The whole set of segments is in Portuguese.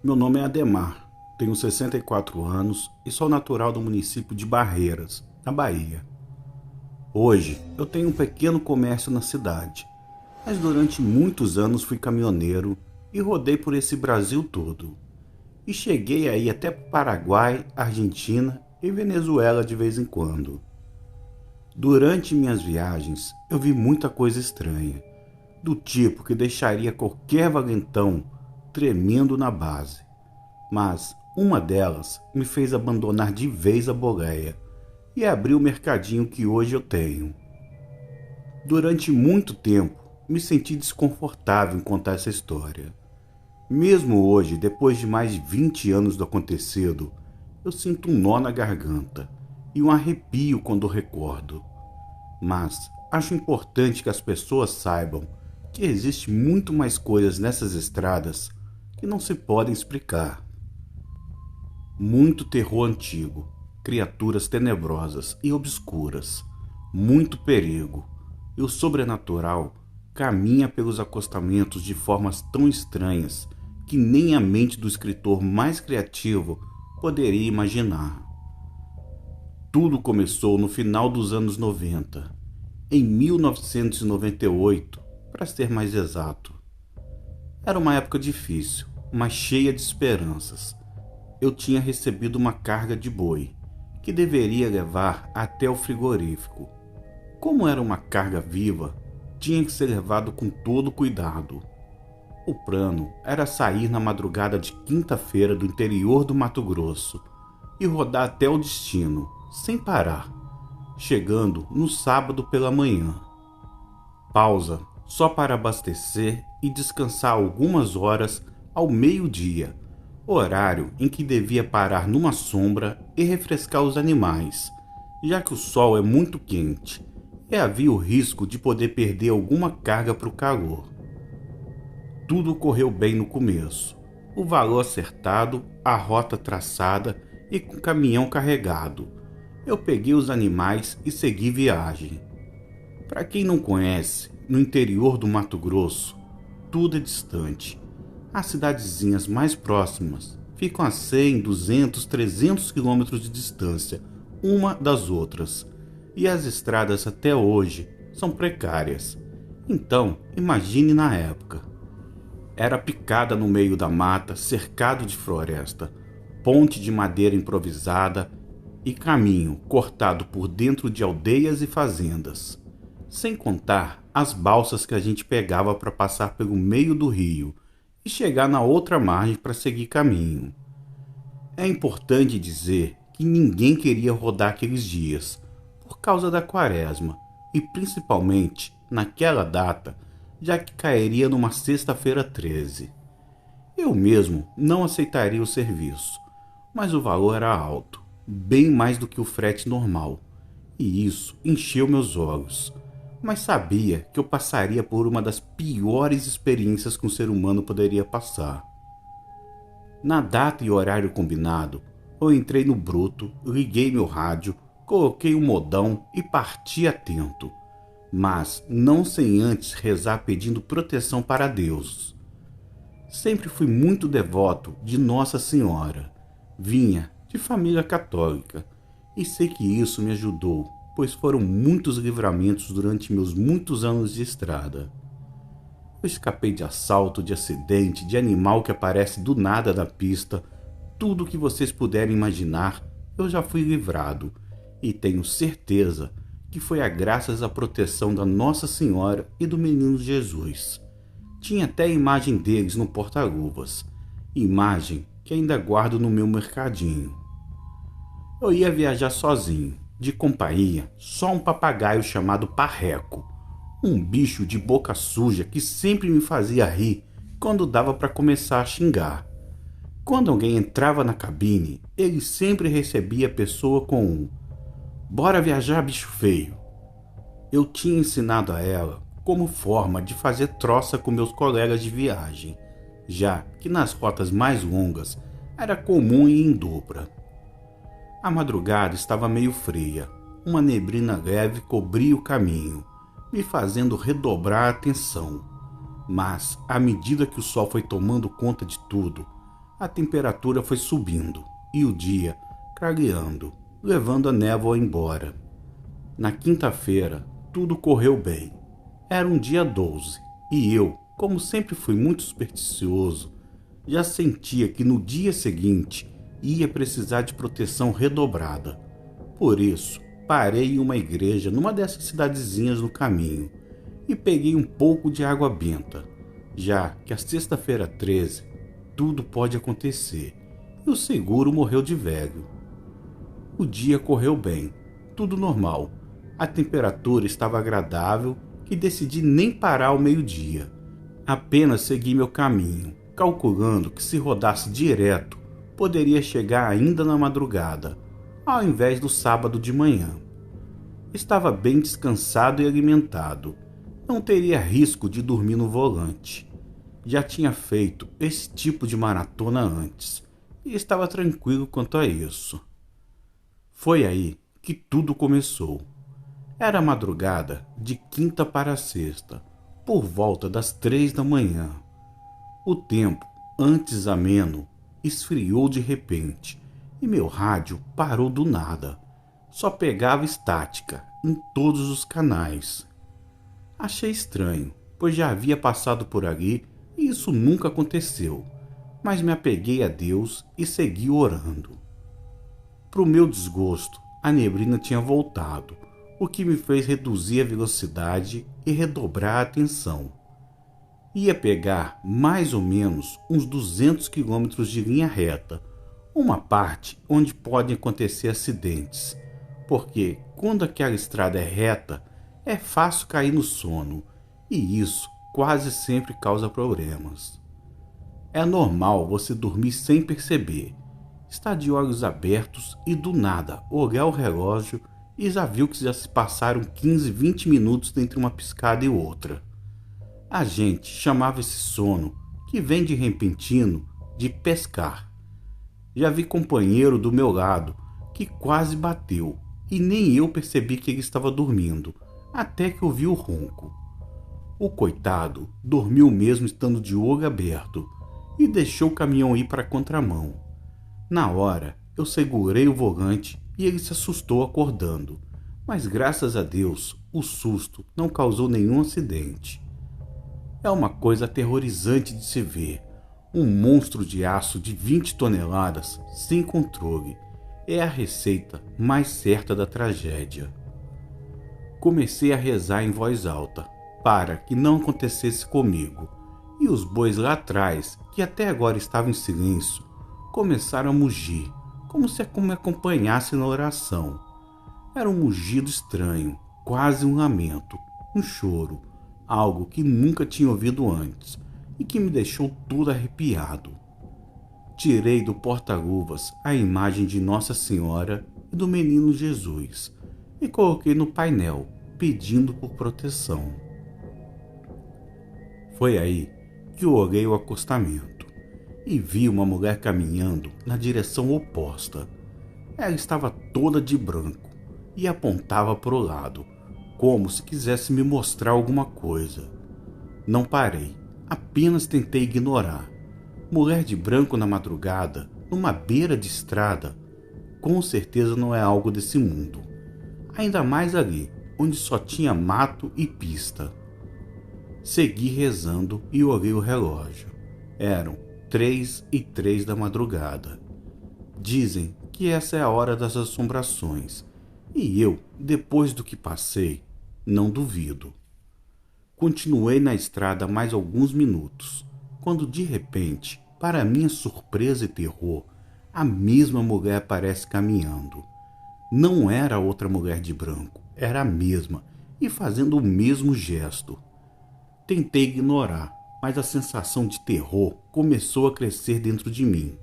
Meu nome é Ademar, tenho 64 anos e sou natural do município de Barreiras, na Bahia. Hoje eu tenho um pequeno comércio na cidade, mas durante muitos anos fui caminhoneiro e rodei por esse Brasil todo. E cheguei aí até Paraguai, Argentina e Venezuela de vez em quando. Durante minhas viagens eu vi muita coisa estranha, do tipo que deixaria qualquer valentão tremendo na base. Mas uma delas me fez abandonar de vez a boleia e abrir o mercadinho que hoje eu tenho. Durante muito tempo me senti desconfortável em contar essa história. Mesmo hoje, depois de mais de 20 anos do acontecido, eu sinto um nó na garganta e um arrepio quando recordo. Mas acho importante que as pessoas saibam que existe muito mais coisas nessas estradas que não se podem explicar. Muito terror antigo, criaturas tenebrosas e obscuras, muito perigo, e o sobrenatural caminha pelos acostamentos de formas tão estranhas que nem a mente do escritor mais criativo poderia imaginar. Tudo começou no final dos anos 90, em 1998, para ser mais exato. Era uma época difícil, mas cheia de esperanças. Eu tinha recebido uma carga de boi, que deveria levar até o frigorífico. Como era uma carga viva, tinha que ser levado com todo cuidado. O plano era sair na madrugada de quinta-feira do interior do Mato Grosso e rodar até o destino, sem parar, chegando no sábado pela manhã. Pausa só para abastecer e descansar algumas horas ao meio-dia, horário em que devia parar numa sombra e refrescar os animais, já que o sol é muito quente e havia o risco de poder perder alguma carga para o calor. Tudo correu bem no começo, o valor acertado, a rota traçada e com o caminhão carregado. Eu peguei os animais e segui viagem. Para quem não conhece, no interior do Mato Grosso, tudo é distante. As cidadezinhas mais próximas ficam a 100, 200, 300 quilômetros de distância uma das outras, e as estradas até hoje são precárias. Então, imagine na época. Era picada no meio da mata, cercado de floresta, ponte de madeira improvisada e caminho cortado por dentro de aldeias e fazendas. Sem contar as balsas que a gente pegava para passar pelo meio do rio e chegar na outra margem para seguir caminho. É importante dizer que ninguém queria rodar aqueles dias, por causa da quaresma, e principalmente naquela data, já que cairia numa sexta-feira 13. Eu mesmo não aceitaria o serviço, mas o valor era alto, bem mais do que o frete normal, e isso encheu meus olhos. Mas sabia que eu passaria por uma das piores experiências que um ser humano poderia passar. Na data e horário combinado, eu entrei no bruto, liguei meu rádio, coloquei o modão e parti atento, mas não sem antes rezar pedindo proteção para Deus. Sempre fui muito devoto de Nossa Senhora. Vinha de família católica e sei que isso me ajudou, pois foram muitos livramentos durante meus muitos anos de estrada. Eu escapei de assalto, de acidente, de animal que aparece do nada da pista. Tudo o que vocês puderem imaginar, eu já fui livrado, e tenho certeza que foi a graças à proteção da Nossa Senhora e do Menino Jesus. Tinha até a imagem deles no porta-luvas, imagem que ainda guardo no meu mercadinho. Eu ia viajar sozinho, de companhia, só um papagaio chamado Parreco, um bicho de boca suja que sempre me fazia rir quando dava para começar a xingar. Quando alguém entrava na cabine, ele sempre recebia a pessoa com um "Bora viajar, bicho feio". Eu tinha ensinado a ela como forma de fazer troça com meus colegas de viagem, já que nas rotas mais longas era comum ir em dupla. A madrugada estava meio fria, uma neblina leve cobria o caminho, me fazendo redobrar a atenção. Mas, à medida que o sol foi tomando conta de tudo, A temperatura foi subindo e o dia clareando, levando a névoa embora. Na quinta-feira, tudo correu bem. Era um dia 12 e eu, como sempre fui muito supersticioso, já sentia que no dia seguinte ia precisar de proteção redobrada. Por isso, parei em uma igreja numa dessas cidadezinhas no caminho e peguei um pouco de água benta, já que a sexta-feira 13 tudo pode acontecer e o seguro morreu de velho. O dia correu bem, tudo normal. A temperatura estava agradável e decidi nem parar ao meio-dia. Apenas segui meu caminho, calculando que se rodasse direto, poderia chegar ainda na madrugada, ao invés do sábado de manhã. Estava bem descansado e alimentado. Não teria risco de dormir no volante. Já tinha feito esse tipo de maratona antes e estava tranquilo quanto a isso. Foi aí que tudo começou. Era madrugada de quinta para sexta, por volta das 3 da manhã. O tempo, antes ameno, esfriou de repente e meu rádio parou do nada. Só pegava estática em todos os canais. Achei estranho, pois já havia passado por ali e isso nunca aconteceu, mas me apeguei a Deus e segui orando. Pro meu desgosto, a neblina tinha voltado, o que me fez reduzir a velocidade e redobrar a atenção. Ia pegar mais ou menos uns 200 quilômetros de linha reta, uma parte onde podem acontecer acidentes, porque quando aquela estrada é reta, é fácil cair no sono, e isso quase sempre causa problemas. É normal você dormir sem perceber, estar de olhos abertos e do nada olhar o relógio e já viu que já se passaram 15, 20 minutos entre uma piscada e outra. A gente chamava esse sono, que vem de repentino, de pescar. Já vi companheiro do meu lado que quase bateu e nem eu percebi que ele estava dormindo, até que ouvi o ronco. O coitado dormiu mesmo estando de olho aberto e deixou o caminhão ir para a contramão. Na hora, eu segurei o volante e ele se assustou acordando, mas graças a Deus o susto não causou nenhum acidente. É uma coisa aterrorizante de se ver, um monstro de aço de 20 toneladas sem controle. É a receita mais certa da tragédia. Comecei a rezar em voz alta, para que não acontecesse comigo, e os bois lá atrás, que até agora estavam em silêncio, começaram a mugir, como se me acompanhasse na oração. Era um mugido estranho, quase um lamento, um choro, algo que nunca tinha ouvido antes e que me deixou todo arrepiado. Tirei do porta-luvas a imagem de Nossa Senhora e do Menino Jesus e coloquei no painel, pedindo por proteção. Foi aí que eu olhei o acostamento e vi uma mulher caminhando na direção oposta. Ela estava toda de branco e apontava para o lado, como se quisesse me mostrar alguma coisa. Não parei, apenas tentei ignorar. Mulher de branco na madrugada, numa beira de estrada, com certeza não é algo desse mundo. Ainda mais ali, onde só tinha mato e pista. Segui rezando e olhei o relógio. Eram 3:03 da madrugada. Dizem que essa é a hora das assombrações, e eu, depois do que passei, não duvido. Continuei na estrada mais alguns minutos, quando de repente, para minha surpresa e terror, a mesma mulher aparece caminhando. Não era outra mulher de branco, era a mesma, e fazendo o mesmo gesto. Tentei ignorar, mas a sensação de terror começou a crescer dentro de mim.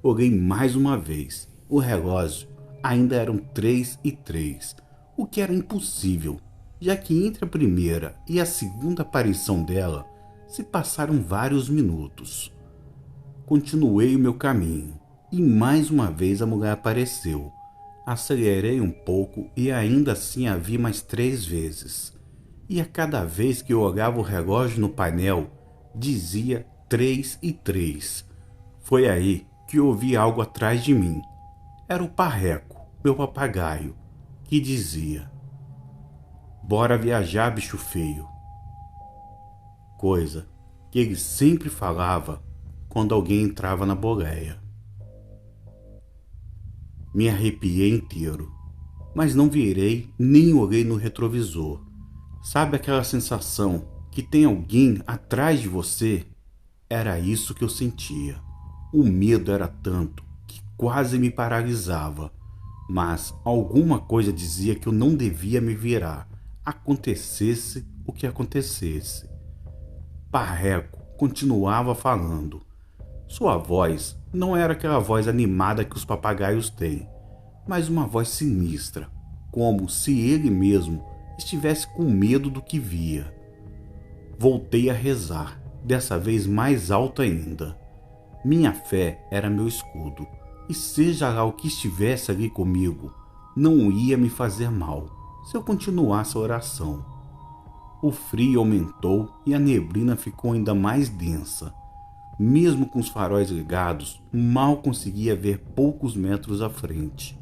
Olhei mais uma vez. O relógio ainda eram 3:03, o que era impossível, já que entre a primeira e a segunda aparição dela se passaram vários minutos. Continuei o meu caminho e mais uma vez a mulher apareceu. Acelerei um pouco e ainda assim a vi mais 3 vezes. E a cada vez que eu olhava o relógio no painel, dizia 3:03. Foi aí que ouvi algo atrás de mim. Era o Parreco, meu papagaio, que dizia: "Bora viajar, bicho feio." Coisa que ele sempre falava quando alguém entrava na boleia. Me arrepiei inteiro, mas não virei nem olhei no retrovisor. Sabe aquela sensação que tem alguém atrás de você? Era isso que eu sentia. O medo era tanto que quase me paralisava, mas alguma coisa dizia que eu não devia me virar, acontecesse o que acontecesse. Parreco continuava falando. Sua voz não era aquela voz animada que os papagaios têm, mas uma voz sinistra, como se ele mesmo estivesse com medo do que via. Voltei a rezar, dessa vez mais alto ainda. Minha fé era meu escudo, e seja lá o que estivesse ali comigo, não ia me fazer mal se eu continuasse a oração. O frio aumentou e a neblina ficou ainda mais densa. Mesmo com os faróis ligados, mal conseguia ver poucos metros à frente.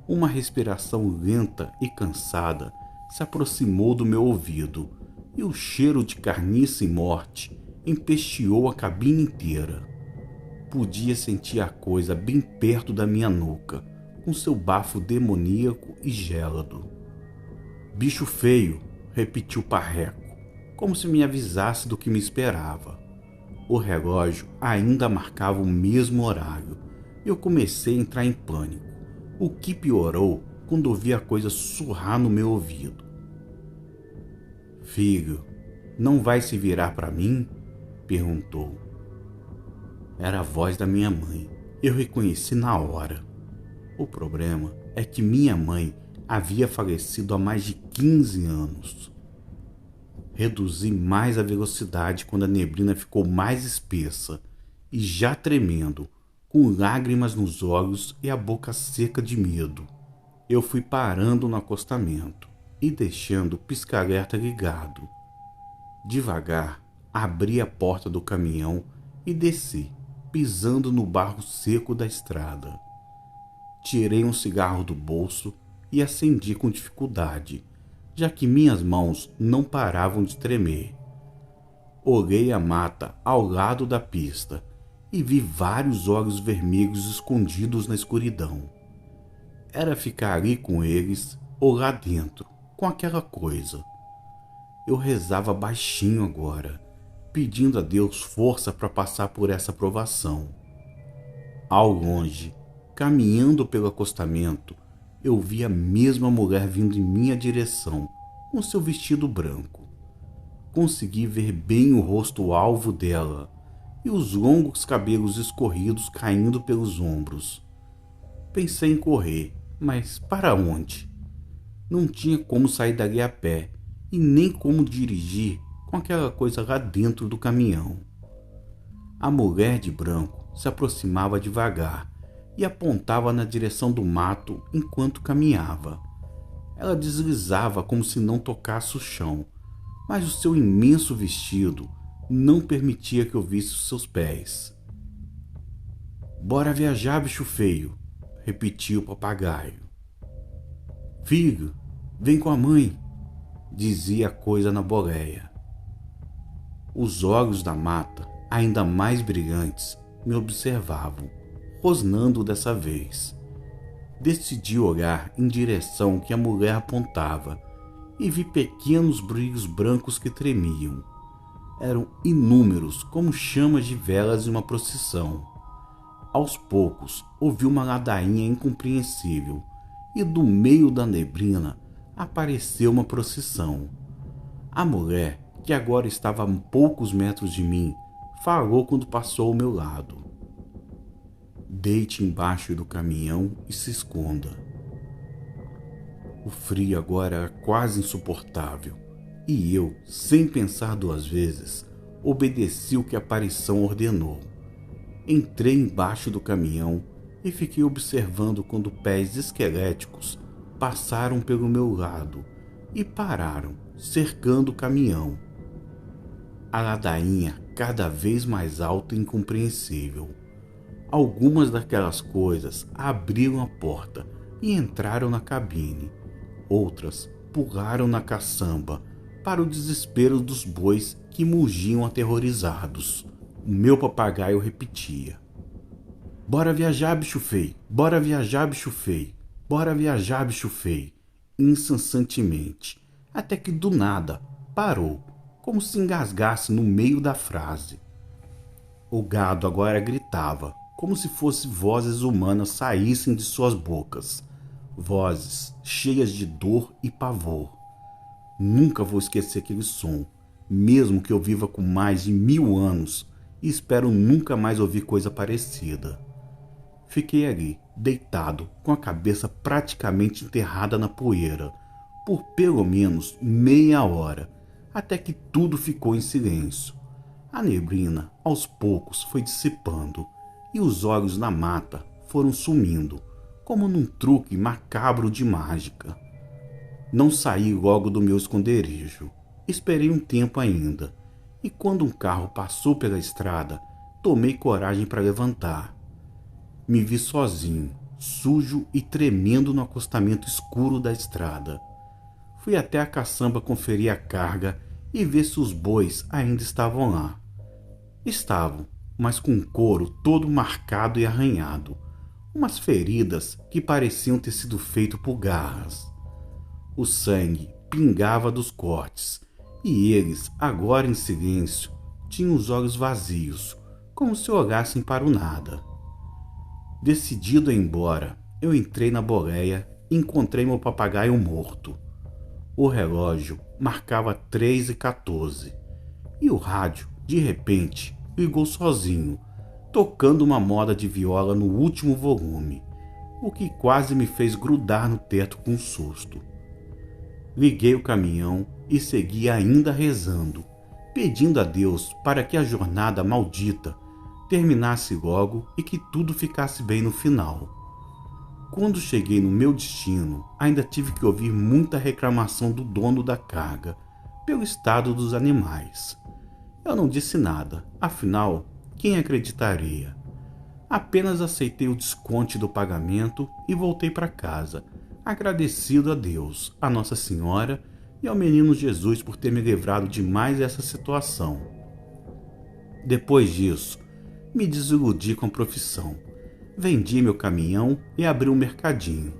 Uma respiração lenta e cansada se aproximou do meu ouvido, e o cheiro de carniça e morte empesteou a cabine inteira. Podia sentir a coisa bem perto da minha nuca, com seu bafo demoníaco e gélado. "Bicho feio", repetiu Parreco, como se me avisasse do que me esperava. O relógio ainda marcava o mesmo horário e eu comecei a entrar em pânico, o que piorou quando ouvi a coisa sussurrar no meu ouvido. "Filho, não vai se virar para mim?" perguntou. Era a voz da minha mãe. Eu reconheci na hora. O problema é que minha mãe havia falecido há mais de 15 anos. Reduzi mais a velocidade quando a neblina ficou mais espessa e, já tremendo, com lágrimas nos olhos e a boca seca de medo, eu fui parando no acostamento e deixando o pisca-alerta ligado. Devagar, abri a porta do caminhão e desci, pisando no barro seco da estrada. Tirei um cigarro do bolso e acendi com dificuldade, já que minhas mãos não paravam de tremer. Olhei a mata ao lado da pista e vi vários olhos vermelhos escondidos na escuridão. Era ficar ali com eles ou lá dentro, com aquela coisa. Eu rezava baixinho agora, pedindo a Deus força para passar por essa provação. Ao longe, caminhando pelo acostamento, eu vi a mesma mulher vindo em minha direção, com seu vestido branco. Consegui ver bem o rosto alvo dela e os longos cabelos escorridos caindo pelos ombros. Pensei em correr, mas para onde? Não tinha como sair dali a pé e nem como dirigir com aquela coisa lá dentro do caminhão. A mulher de branco se aproximava devagar e apontava na direção do mato enquanto caminhava. Ela deslizava como se não tocasse o chão, mas o seu imenso vestido não permitia que eu visse os seus pés. "Bora viajar, bicho feio", repetiu o papagaio. "Filho, vem com a mãe", dizia a coisa na boleia. Os olhos da mata, ainda mais brilhantes, me observavam, rosnando dessa vez. Decidi olhar em direção que a mulher apontava e vi pequenos brilhos brancos que tremiam. Eram inúmeros, como chamas de velas em uma procissão. Aos poucos, ouvi uma ladainha incompreensível e do meio da neblina apareceu uma procissão. A mulher, que agora estava a poucos metros de mim, falou quando passou ao meu lado: "Deite embaixo do caminhão e se esconda." O frio agora era quase insuportável e eu, sem pensar duas vezes, obedeci o que a aparição ordenou. Entrei embaixo do caminhão e fiquei observando quando pés esqueléticos passaram pelo meu lado e pararam, cercando o caminhão. A ladainha cada vez mais alta e incompreensível. Algumas daquelas coisas abriram a porta e entraram na cabine. Outras pularam na caçamba, para o desespero dos bois que mugiam aterrorizados. O meu papagaio repetia: "Bora viajar, bicho feio! Bora viajar, bicho feio! Bora viajar, bicho feio!" incessantemente, até que do nada parou, como se engasgasse no meio da frase. O gado agora gritava, como se fossem vozes humanas saíssem de suas bocas, vozes cheias de dor e pavor. Nunca vou esquecer aquele som, mesmo que eu viva com mais de 1000 anos e espero nunca mais ouvir coisa parecida. Fiquei ali, deitado, com a cabeça praticamente enterrada na poeira, por pelo menos meia hora, até que tudo ficou em silêncio. A neblina, aos poucos, foi dissipando, e os olhos na mata foram sumindo, como num truque macabro de mágica. Não saí logo do meu esconderijo. Esperei um tempo ainda, e quando um carro passou pela estrada, tomei coragem para levantar. Me vi sozinho, sujo e tremendo no acostamento escuro da estrada. Fui até a caçamba conferir a carga e ver se os bois ainda estavam lá. Estavam, mas com o couro todo marcado e arranhado, umas feridas que pareciam ter sido feito por garras. O sangue pingava dos cortes, e eles, agora em silêncio, tinham os olhos vazios, como se olhassem para o nada. Decidido a ir embora, eu entrei na boleia e encontrei meu papagaio morto. O relógio marcava 3h14 e o rádio, de repente, ligou sozinho, tocando uma moda de viola no último volume, o que quase me fez grudar no teto com um susto. Liguei o caminhão e segui ainda rezando, pedindo a Deus para que a jornada maldita terminasse logo e que tudo ficasse bem no final. Quando cheguei no meu destino, ainda tive que ouvir muita reclamação do dono da carga pelo estado dos animais. Eu não disse nada, afinal, quem acreditaria? Apenas aceitei o desconto do pagamento e voltei para casa, agradecido a Deus, a Nossa Senhora e ao menino Jesus por ter me livrado de mais essa situação. Depois disso, me desiludi com a profissão. Vendi meu caminhão e abri um mercadinho.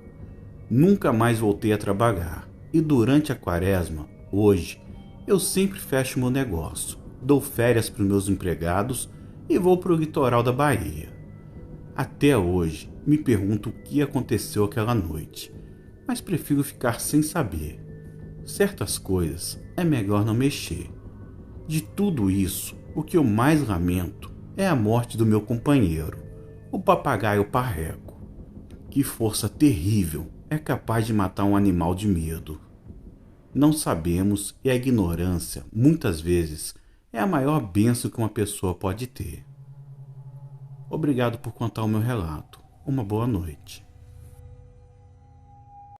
Nunca mais voltei a trabalhar e durante a quaresma, hoje, eu sempre fecho meu negócio, dou férias para os meus empregados e vou para o litoral da Bahia. Até hoje me pergunto o que aconteceu aquela noite, mas prefiro ficar sem saber. Certas coisas é melhor não mexer. De tudo isso, o que eu mais lamento é a morte do meu companheiro, o papagaio parreco. Que força terrível é capaz de matar um animal de medo. Não sabemos e a ignorância, muitas vezes, é a maior bênção que uma pessoa pode ter. Obrigado por contar o meu relato. Uma boa noite.